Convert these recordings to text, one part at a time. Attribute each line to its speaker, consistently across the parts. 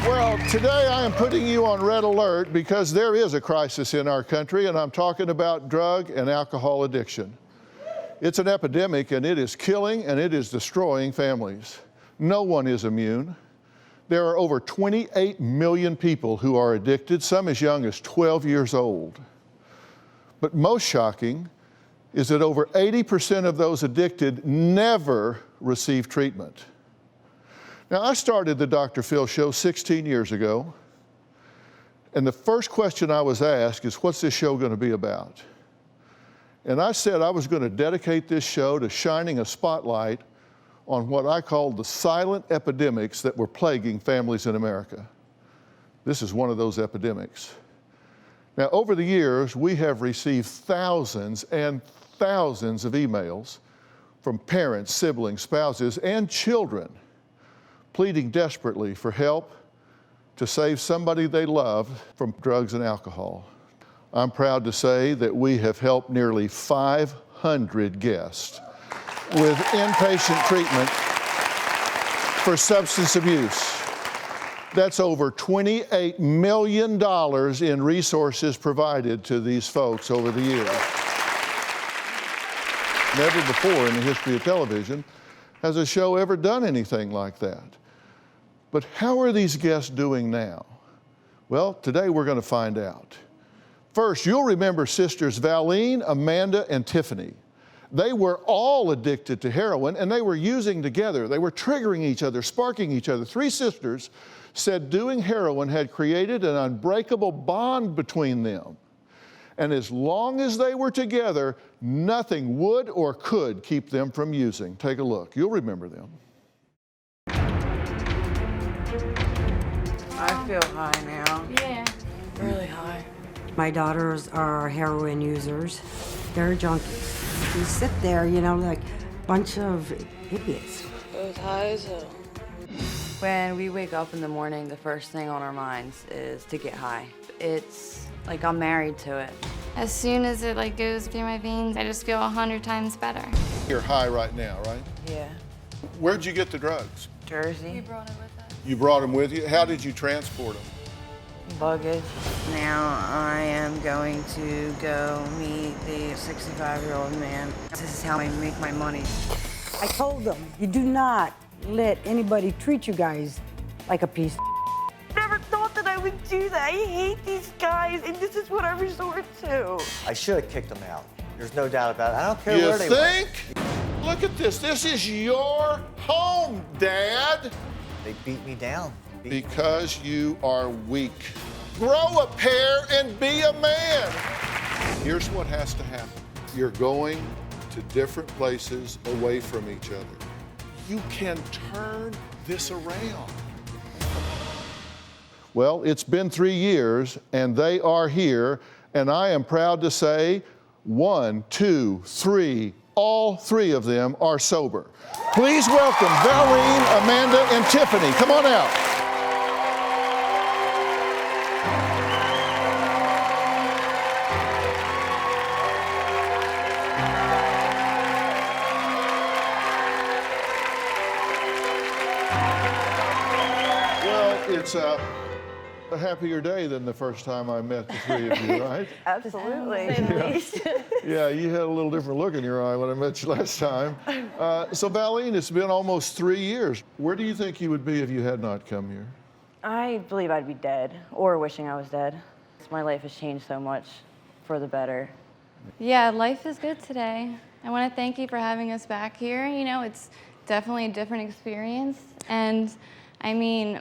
Speaker 1: Well, today I am putting you on red alert because there is a crisis in our country, and I'm talking about drug and alcohol addiction. It's an epidemic, and it is killing and it is destroying families. No one is immune. There are over 28 million people who are addicted, some as young as 12 years old. But most shocking is that over 80% of those addicted never receive treatment. Now, I started the Dr. Phil Show 16 years ago, and the first question I was asked is, what's this show going to be about? And I said I was going to dedicate this show to shining a spotlight on what I called the silent epidemics that were plaguing families in America. This is one of those epidemics. Now, over the years, we have received thousands and thousands of emails from parents, siblings, spouses, and children pleading desperately for help to save somebody they love from drugs and alcohol. I'm proud to say that we have helped nearly 500 guests with inpatient treatment for substance abuse. That's over $28 million in resources provided to these folks over the years. Never before in the history of television has a show ever done anything like that. But how are these guests doing now? Well, today we're going to find out. First, you'll remember sisters Valeen, Amanda, and Tiffany. They were all addicted to heroin, and they were using together. They were triggering each other, sparking each other. Three sisters said doing heroin had created an unbreakable bond between them. And as long as they were together, nothing would or could keep them from using. Take a look. You'll remember them.
Speaker 2: I feel high now.
Speaker 3: Yeah.
Speaker 2: Really high.
Speaker 4: My daughters are heroin users. They're junkies. You sit there, you know, like a bunch of idiots.
Speaker 2: I was high as hell. When we wake up in the morning, the first thing on our minds is to get high. It's like I'm married to it.
Speaker 3: As soon as it goes through my veins, I just feel 100 times better.
Speaker 1: You're high right now, right?
Speaker 2: Yeah.
Speaker 1: Where'd you get the drugs?
Speaker 2: Jersey.
Speaker 3: Brought it with us.
Speaker 1: You brought them with you? How did you transport them?
Speaker 2: Luggage. Now I am going to go meet the 65-year-old man. This is how I make my money.
Speaker 4: I told them, you do not let anybody treat you guys like a piece of
Speaker 2: Never thought that I would do that. I hate these guys, and this is what I resort to.
Speaker 5: I should have kicked them out. There's no doubt about it. I don't care
Speaker 1: You
Speaker 5: where they
Speaker 1: think?
Speaker 5: went.
Speaker 1: Look at this. This is your home, Dad.
Speaker 5: They beat me down.
Speaker 1: Because you are weak. Grow a pair and be a man. Here's what has to happen. You're going to different places away from each other. You can turn this around. Well, it's been 3 years, and they are here, and I am proud to say 1, 2, 3, all three of them are sober. Please welcome Valeen, Amanda, and Tiffany. Come on out. Well, it's a happier day than the first time I met the three of you, right?
Speaker 2: Absolutely.
Speaker 1: Yeah, you had a little different look in your eye when I met you last time. So Valeen, it's been almost 3 years. Where do you think you would be if you had not come here?
Speaker 6: I believe I'd be dead, or wishing I was dead. My life has changed so much for the better.
Speaker 3: Yeah, life is good today. I want to thank you for having us back here. You know, it's definitely a different experience. And I mean,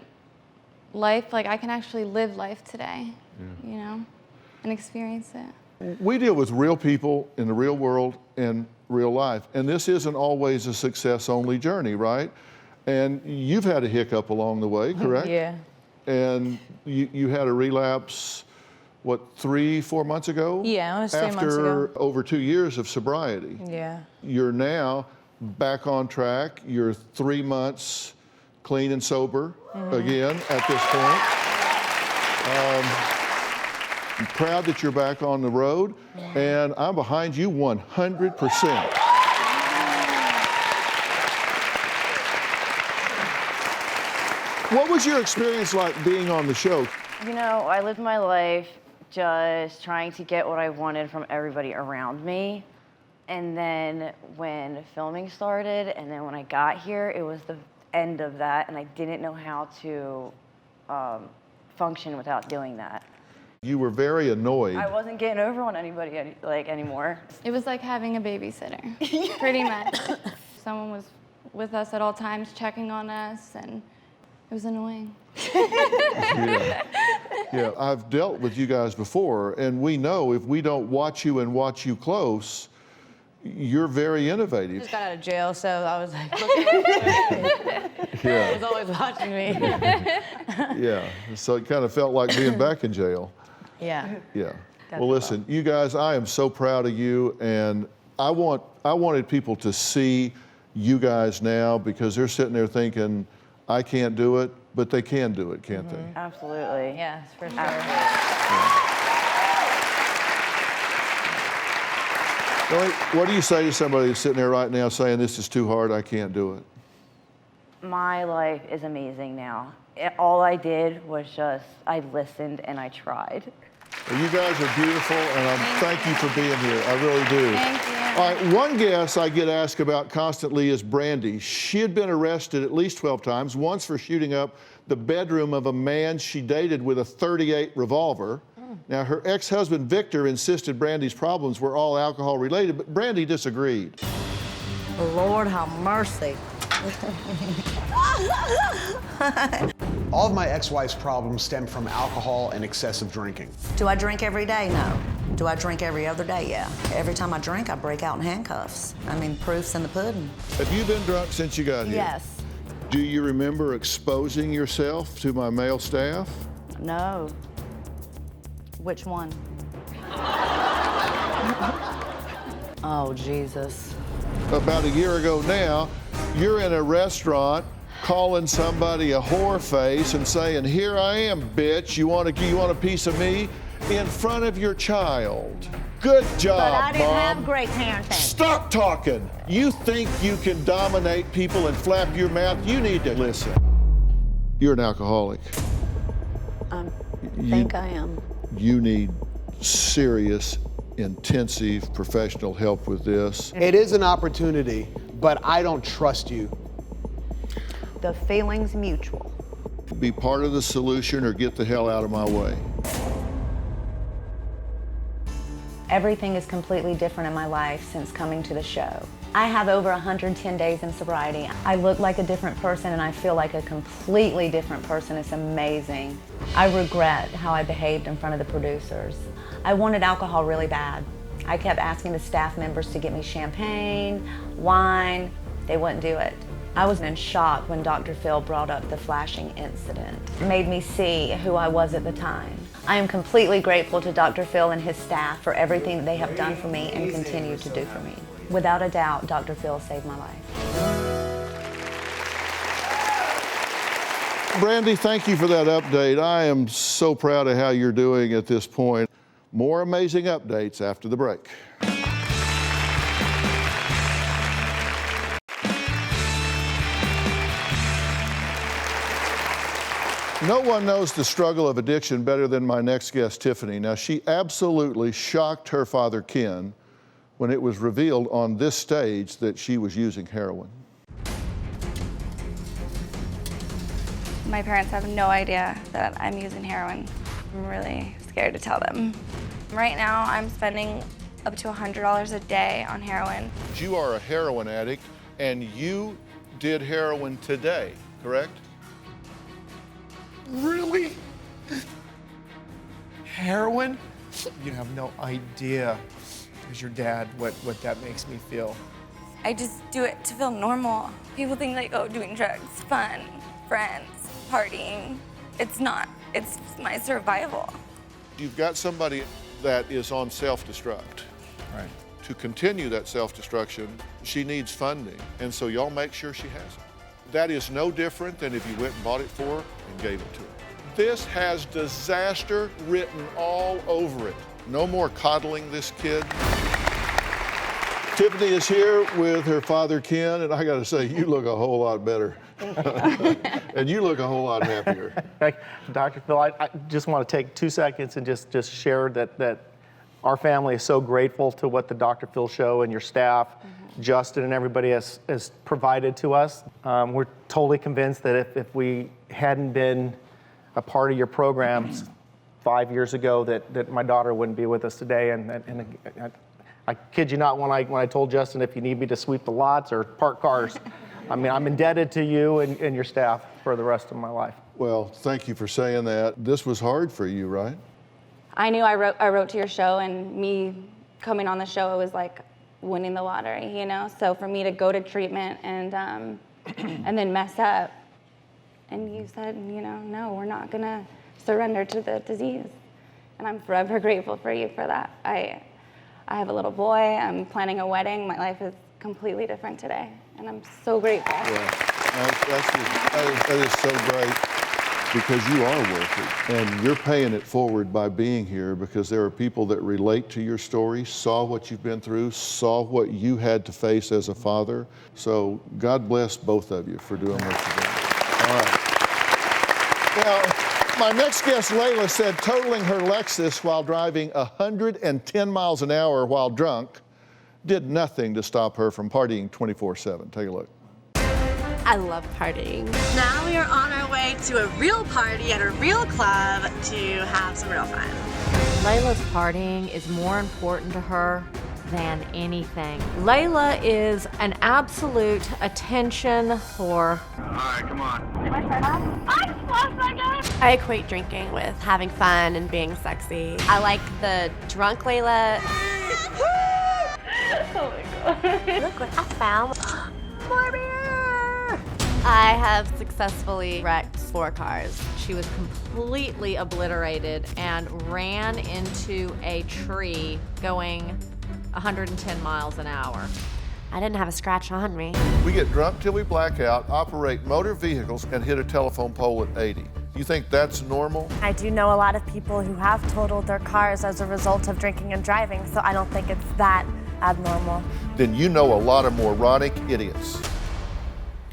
Speaker 3: life, I can actually live life today, you know, and experience it.
Speaker 1: We deal with real people in the real world in real life. And this isn't always a success-only journey, right? And you've had a hiccup along the way, correct?
Speaker 6: Yeah.
Speaker 1: And you had a relapse, what, 3-4 months ago?
Speaker 6: Yeah, almost 3 months
Speaker 1: After
Speaker 6: ago.
Speaker 1: over 2 years of sobriety.
Speaker 6: Yeah.
Speaker 1: You're now back on track. You're 3 months clean and sober again at this point. I'm proud that you're back on the road, and I'm behind you 100%. What was your experience like being on the show?
Speaker 6: You know, I lived my life just trying to get what I wanted from everybody around me. And then when filming started, and then when I got here, it was the end of that, and I didn't know how to function without doing that.
Speaker 1: You were very annoyed.
Speaker 6: I wasn't getting over on anybody anymore.
Speaker 3: It was like having a babysitter, pretty much. Someone was with us at all times, checking on us, and it was annoying.
Speaker 1: Yeah, I've dealt with you guys before, and we know if we don't watch you and watch you close, you're very innovative.
Speaker 7: Just got out of jail, so I was like, looking
Speaker 1: Yeah,
Speaker 7: was always watching me.
Speaker 1: yeah. So it kind of felt like being back in jail.
Speaker 7: Yeah.
Speaker 1: Yeah. Well, listen, you guys, I am so proud of you, and I wanted people to see you guys now because they're sitting there thinking, I can't do it, but they can do it, can't they?
Speaker 6: Absolutely.
Speaker 7: Yes, for sure.
Speaker 1: Billy, what do you say to somebody that's sitting there right now saying, this is too hard, I can't do it?
Speaker 6: My life is amazing now. All I did was just, I listened and I tried.
Speaker 1: Well, you guys are beautiful, and thank you for being here. I really do.
Speaker 3: Thank you.
Speaker 1: All right, one guest I get asked about constantly is Brandy. She had been arrested at least 12 times, once for shooting up the bedroom of a man she dated with a .38 revolver. Now, her ex-husband, Victor, insisted Brandy's problems were all alcohol-related, but Brandy disagreed.
Speaker 8: Lord have mercy.
Speaker 9: All of my ex-wife's problems stem from alcohol and excessive drinking.
Speaker 8: Do I drink every day? No. Do I drink every other day? Yeah. Every time I drink, I break out in handcuffs. I mean, proof's in the pudding.
Speaker 1: Have you been drunk since you got here?
Speaker 6: Yes.
Speaker 1: Do you remember exposing yourself to my male staff?
Speaker 6: No. Which one?
Speaker 8: Oh, Jesus.
Speaker 1: About a year ago now, you're in a restaurant calling somebody a whore face and saying, here I am, bitch, you want a piece of me? In front of your child. Good job,
Speaker 8: But I didn't
Speaker 1: Mom.
Speaker 8: have great parenting.
Speaker 1: Stop talking. You think you can dominate people and flap your mouth? You need to listen. You're an alcoholic.
Speaker 8: I think I am.
Speaker 1: You need serious, intensive professional help with this.
Speaker 9: It is an opportunity, but I don't trust you.
Speaker 6: The feeling's mutual.
Speaker 1: Be part of the solution or get the hell out of my way.
Speaker 10: Everything is completely different in my life since coming to the show. I have over 110 days in sobriety. I look like a different person and I feel like a completely different person. It's amazing. I regret how I behaved in front of the producers. I wanted alcohol really bad. I kept asking the staff members to get me champagne, wine. They wouldn't do it. I was in shock when Dr. Phil brought up the flashing incident. It made me see who I was at the time. I am completely grateful to Dr. Phil and his staff for everything that they have done for me and continue to do for me. Without a doubt, Dr. Phil saved my life.
Speaker 1: Brandy, thank you for that update. I am so proud of how you're doing at this point. More amazing updates after the break. No one knows the struggle of addiction better than my next guest, Tiffany. Now, she absolutely shocked her father, Ken, when it was revealed on this stage that she was using heroin.
Speaker 3: My parents have no idea that I'm using heroin. I'm really scared to tell them. Right now, I'm spending up to $100 a day on heroin.
Speaker 1: You are a heroin addict, and you did heroin today, correct?
Speaker 11: Really? Heroin? You have no idea, as your dad, what that makes me feel.
Speaker 3: I just do it to feel normal. People think like, oh, doing drugs, fun, friends, partying. It's not. It's my survival.
Speaker 1: You've got somebody that is on self-destruct.
Speaker 11: Right.
Speaker 1: To continue that self-destruction, she needs funding, and so y'all make sure she has it. That is no different than if you went and bought it for her and gave it to her. This has disaster written all over it. No more coddling this kid. Tiffany is here with her father, Ken, and I got to say, you look a whole lot better. And you look a whole lot happier.
Speaker 12: Dr. Phil, I just want to take 2 seconds and just share that our family is so grateful to what the Dr. Phil show and your staff, Justin and everybody has provided to us. We're totally convinced that if we hadn't been a part of your programs 5 years ago, that my daughter wouldn't be with us today. And I kid you not, when I told Justin, if you need me to sweep the lots or park cars, I mean, I'm indebted to you and your staff for the rest of my life.
Speaker 1: Well, thank you for saying that. This was hard for you, right?
Speaker 3: I knew I wrote to your show, and me coming on the show, it was like winning the lottery, you know? So for me to go to treatment and then mess up, and you said, you know, no, we're not gonna surrender to the disease. And I'm forever grateful for you for that. I have a little boy, I'm planning a wedding, my life is completely different today, and I'm so grateful.
Speaker 1: Yeah. That is so great, because you are worth it, and you're paying it forward by being here, because there are people that relate to your story, saw what you've been through, saw what you had to face as a father. So God bless both of you for doing what you're doing. All right. Now, my next guest, Layla, said totaling her Lexus while driving 110 miles an hour while drunk did nothing to stop her from partying 24/7. Take a look.
Speaker 13: I love partying. Now we are on our way to a real party at a real club to have some real fun.
Speaker 14: Layla's partying is more important to her than anything. Layla is an absolute attention whore.
Speaker 15: All right, come on.
Speaker 13: I equate drinking with having fun and being sexy. I like the drunk Layla. Oh my god. Look what I found. More beer! I have successfully wrecked 4 cars.
Speaker 14: She was completely obliterated and ran into a tree going 110 miles an hour.
Speaker 13: I didn't have a scratch on me.
Speaker 1: We get drunk till we black out, operate motor vehicles, and hit a telephone pole at 80. You think that's normal?
Speaker 13: I do know a lot of people who have totaled their cars as a result of drinking and driving, so I don't think it's that abnormal.
Speaker 1: Then you know a lot of moronic idiots.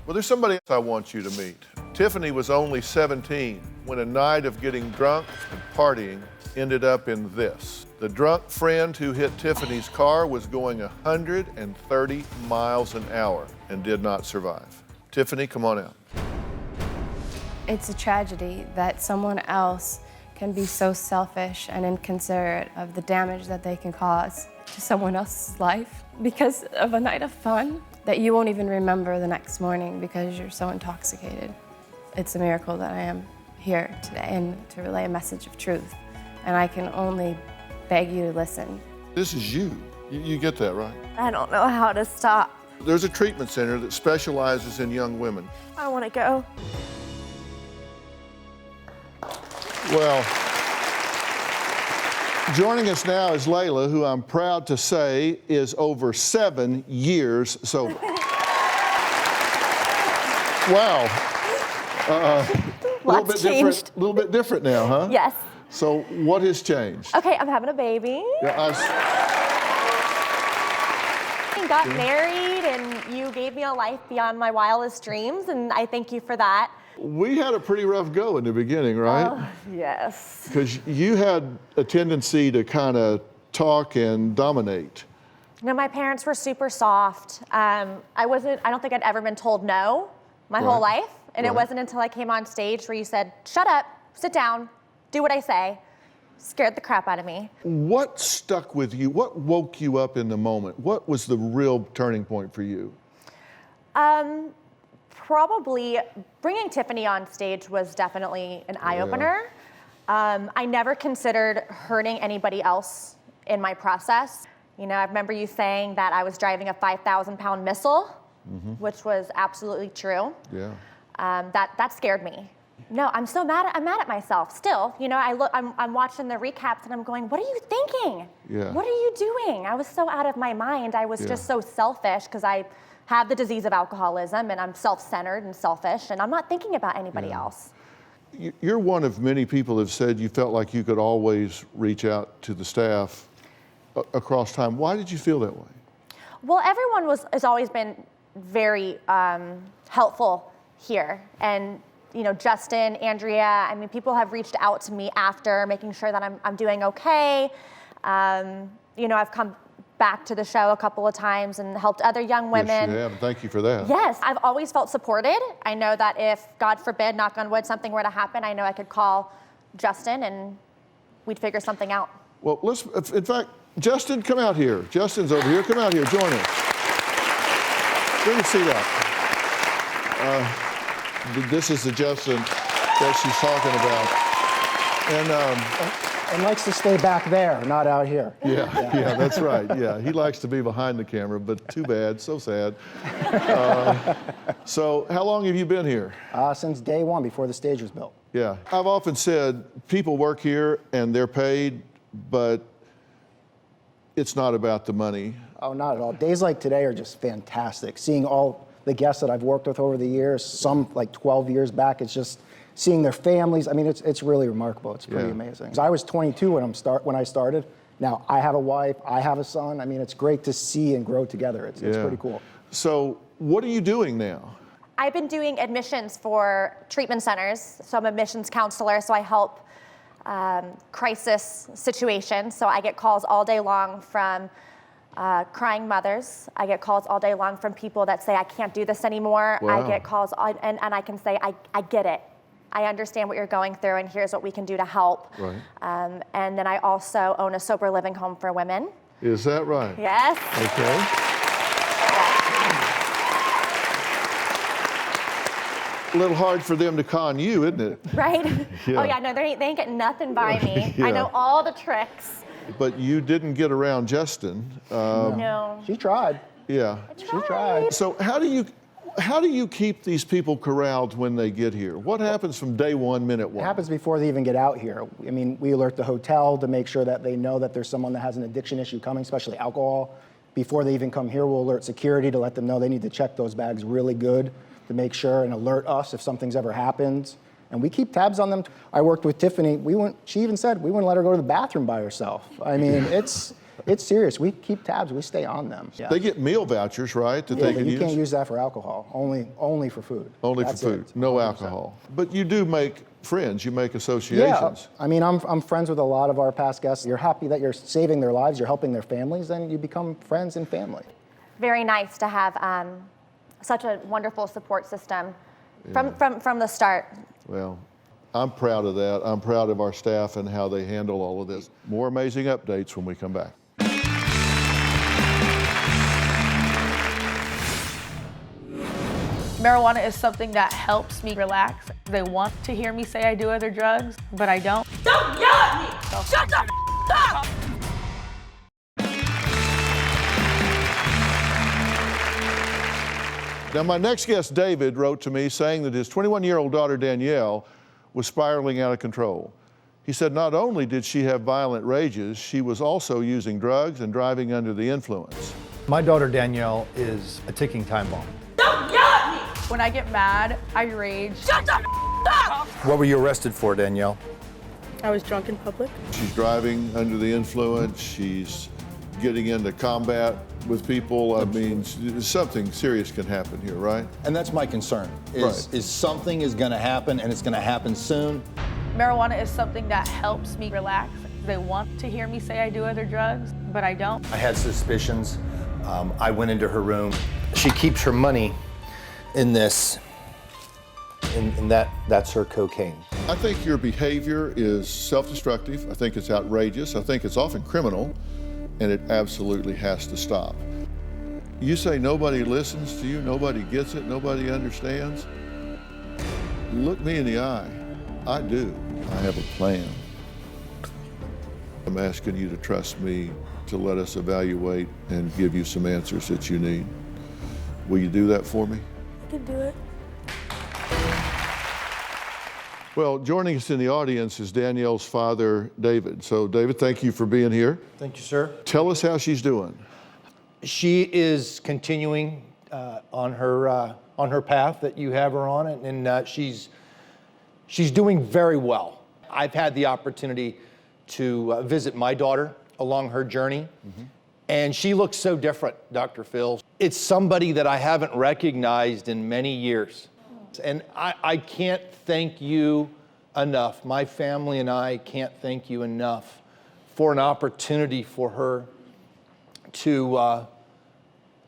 Speaker 1: Well, there's somebody else I want you to meet. Tiffany was only 17 when a night of getting drunk and partying ended up in this. The drunk friend who hit Tiffany's car was going 130 miles an hour and did not survive. Tiffany, come on out.
Speaker 16: It's a tragedy that someone else can be so selfish and inconsiderate of the damage that they can cause to someone else's life because of a night of fun that you won't even remember the next morning because you're so intoxicated. It's a miracle that I am here today and to relay a message of truth. And I can only beg you to listen.
Speaker 1: This is you. You get that, right?
Speaker 13: I don't know how to stop.
Speaker 1: There's a treatment center that specializes in young women.
Speaker 13: I want to go.
Speaker 1: Well, joining us now is Layla, who I'm proud to say is over 7 years sober. Wow. A little bit different now, huh?
Speaker 13: Yes.
Speaker 1: So what has changed?
Speaker 13: Okay, I'm having a baby.
Speaker 1: Yeah,
Speaker 13: got married and you gave me a life beyond my wildest dreams, and I thank you for that.
Speaker 1: We had a pretty rough go in the beginning, right?
Speaker 13: Oh, yes.
Speaker 1: Because you had a tendency to kind of talk and dominate.
Speaker 13: You know, my parents were super soft. I don't think I'd ever been told no my whole life. And it wasn't until I came on stage where you said, shut up, sit down, do what I say. Scared the crap out of me.
Speaker 1: What stuck with you? What woke you up in the moment? What was the real turning point for you?
Speaker 13: Probably bringing Tiffany on stage was definitely an eye-opener. I never considered hurting anybody else in my process. You know, I remember you saying that I was driving a 5,000-pound missile, which was absolutely true.
Speaker 1: Yeah.
Speaker 13: That scared me. No, I'm mad at myself still. You know, I'm watching the recaps and I'm going, what are you thinking?
Speaker 1: Yeah.
Speaker 13: What are you doing? I was so out of my mind. I was just so selfish because I have the disease of alcoholism and I'm self-centered and selfish and I'm not thinking about anybody else.
Speaker 1: You're one of many people who have said you felt like you could always reach out to the staff across time. Why did you feel that way?
Speaker 13: Well, everyone has always been very helpful here. And, you know, Justin, Andrea, I mean, people have reached out to me after, making sure that I'm doing okay. You know, I've come back to the show a couple of times and helped other young women.
Speaker 1: Yes, you have, and thank you for that.
Speaker 13: Yes, I've always felt supported. I know that if, God forbid, knock on wood, something were to happen, I know I could call Justin and we'd figure something out.
Speaker 1: Well, in fact, Justin, come out here. Justin's over here. Come out here, join us. Bring a seat up. This is the Justin that she's talking about.
Speaker 15: And likes to stay back there, not out here.
Speaker 1: Yeah, that's right. Yeah, he likes to be behind the camera, but too bad, so sad. So how long have you been here?
Speaker 15: Since day one, before the stage was built.
Speaker 1: Yeah, I've often said people work here and they're paid, but it's not about the money.
Speaker 15: Oh, not at all. Days like today are just fantastic. Seeing all the guests that I've worked with over the years, some like 12 years back, it's just seeing their families. I mean, it's really remarkable. It's pretty amazing. I was 22 when I started. Now I have a wife, I have a son. I mean, it's great to see and grow together. It's pretty cool.
Speaker 1: So what are you doing now?
Speaker 13: I've been doing admissions for treatment centers. So I'm a admissions counselor, so I help crisis situations. So I get calls all day long from crying mothers. I get calls all day long from people that say, I can't do this anymore.
Speaker 1: Wow.
Speaker 13: I get calls, and I can say, I get it. I understand what you're going through, and here's what we can do to help.
Speaker 1: Right.
Speaker 13: And then I also own a sober living home for women.
Speaker 1: Is that right?
Speaker 13: Yes.
Speaker 1: Okay. A little hard for them to con you, isn't it?
Speaker 13: Right?
Speaker 1: Yeah.
Speaker 13: Oh yeah, no, they ain't getting nothing by me.
Speaker 1: Yeah.
Speaker 13: I know all the tricks.
Speaker 1: But you didn't get around Justin.
Speaker 13: No.
Speaker 15: She tried.
Speaker 1: Yeah.
Speaker 15: She tried.
Speaker 1: So how do you keep these people corralled when they get here? What happens from day one, minute one?
Speaker 15: It happens before they even get out here. I mean, we alert the hotel to make sure that they know that there's someone that has an addiction issue coming, especially alcohol. Before they even come here, we'll alert security to let them know they need to check those bags really good to make sure and alert us if something's ever happened. And we keep tabs on them. I worked with Tiffany. She even said we wouldn't let her go to the bathroom by herself. I mean, it's serious. We keep tabs. We stay on them. Yeah.
Speaker 1: They get meal vouchers, right? That they can
Speaker 15: you
Speaker 1: use?
Speaker 15: can't use that for alcohol. Only for food.
Speaker 1: Only
Speaker 15: That's
Speaker 1: for food.
Speaker 15: it.
Speaker 1: No
Speaker 15: 100%.
Speaker 1: alcohol. But you do make friends. You make associations.
Speaker 15: Yeah. I mean, I'm friends with a lot of our past guests. You're happy that you're saving their lives. You're helping their families. Then you become friends and family.
Speaker 13: Very nice to have such a wonderful support system from the start.
Speaker 1: Well, I'm proud of that. I'm proud of our staff and how they handle all of this. More amazing updates when we come back.
Speaker 7: Marijuana is something that helps me relax. They want to hear me say I do other drugs, but I don't.
Speaker 17: Don't yell at me! Shut the up!
Speaker 1: Now, my next guest, David, wrote to me saying that his 21-year-old daughter, Danielle, was spiraling out of control. He said not only did she have violent rages, she was also using drugs and driving under the influence.
Speaker 18: My daughter, Danielle, is a ticking time bomb.
Speaker 17: Don't yell at me!
Speaker 7: When I get mad, I rage.
Speaker 17: Shut the up!
Speaker 18: What were you arrested for, Danielle?
Speaker 7: I was drunk in public.
Speaker 1: She's driving under the influence. She's getting into combat with people. I mean, something serious can happen here, right?
Speaker 18: And that's my concern, is something is gonna happen, and it's gonna happen soon.
Speaker 7: Marijuana is something that helps me relax. They want to hear me say I do other drugs, but I don't.
Speaker 18: I had suspicions. I went into her room. She keeps her money in this, and that's her cocaine.
Speaker 1: I think your behavior is self-destructive. I think it's outrageous. I think it's often criminal, and it absolutely has to stop. You say nobody listens to you, nobody gets it, nobody understands. Look me in the eye. I do. I have a plan. I'm asking you to trust me to let us evaluate and give you some answers that you need. Will you do that for me?
Speaker 7: I can do it.
Speaker 1: Well, joining us in the audience is Danielle's father, David. So, David, thank you for being here.
Speaker 18: Thank you, sir.
Speaker 1: Tell us how she's doing.
Speaker 18: She is continuing on her path that you have her on, and she's doing very well. I've had the opportunity to visit my daughter along her journey, And she looks so different, Dr. Phil. It's somebody that I haven't recognized in many years. And I can't thank you enough. My family and I can't thank you enough for an opportunity for her to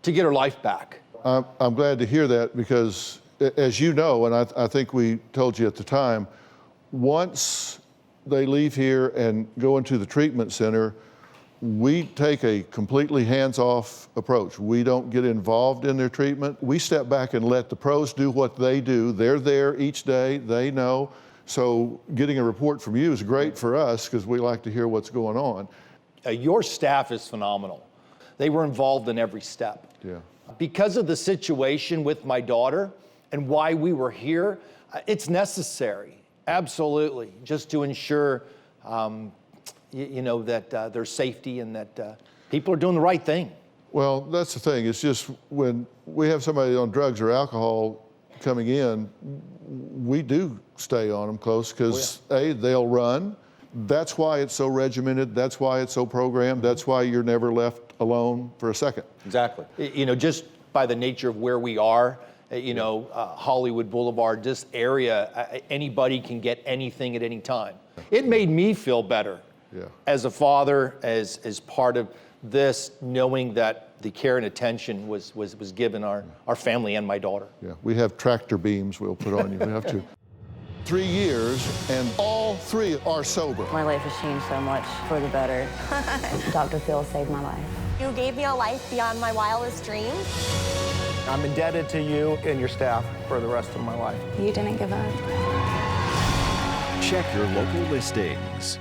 Speaker 18: get her life back.
Speaker 1: I'm glad to hear that because, as you know, and I think we told you at the time, once they leave here and go into the treatment center, we take a completely hands-off approach. We don't get involved in their treatment. We step back and let the pros do what they do. They're there each day, they know. So getting a report from you is great for us because we like to hear what's going on.
Speaker 18: Your staff is phenomenal. They were involved in every step.
Speaker 1: Yeah.
Speaker 18: Because of the situation with my daughter and why we were here, it's necessary, absolutely, just to ensure that there's safety and that people are doing the right thing.
Speaker 1: Well, that's the thing. It's just when we have somebody on drugs or alcohol coming in, we do stay on them close because A, they'll run. That's why it's so regimented. That's why it's so programmed. That's why you're never left alone for a second.
Speaker 18: Exactly. Just by the nature of where we are, Hollywood Boulevard, this area, anybody can get anything at any time. It made me feel better as a father, as part of this, knowing that the care and attention was given our family and my daughter.
Speaker 1: Yeah, we have tractor beams we'll put on you. We have to. 3 years, and all 3 are sober.
Speaker 2: My life has changed so much for the better.
Speaker 10: Dr. Phil saved my life.
Speaker 13: You gave me a life beyond my wildest dreams.
Speaker 12: I'm indebted to you and your staff for the rest of my life.
Speaker 10: You didn't give up.
Speaker 19: Check your local listings.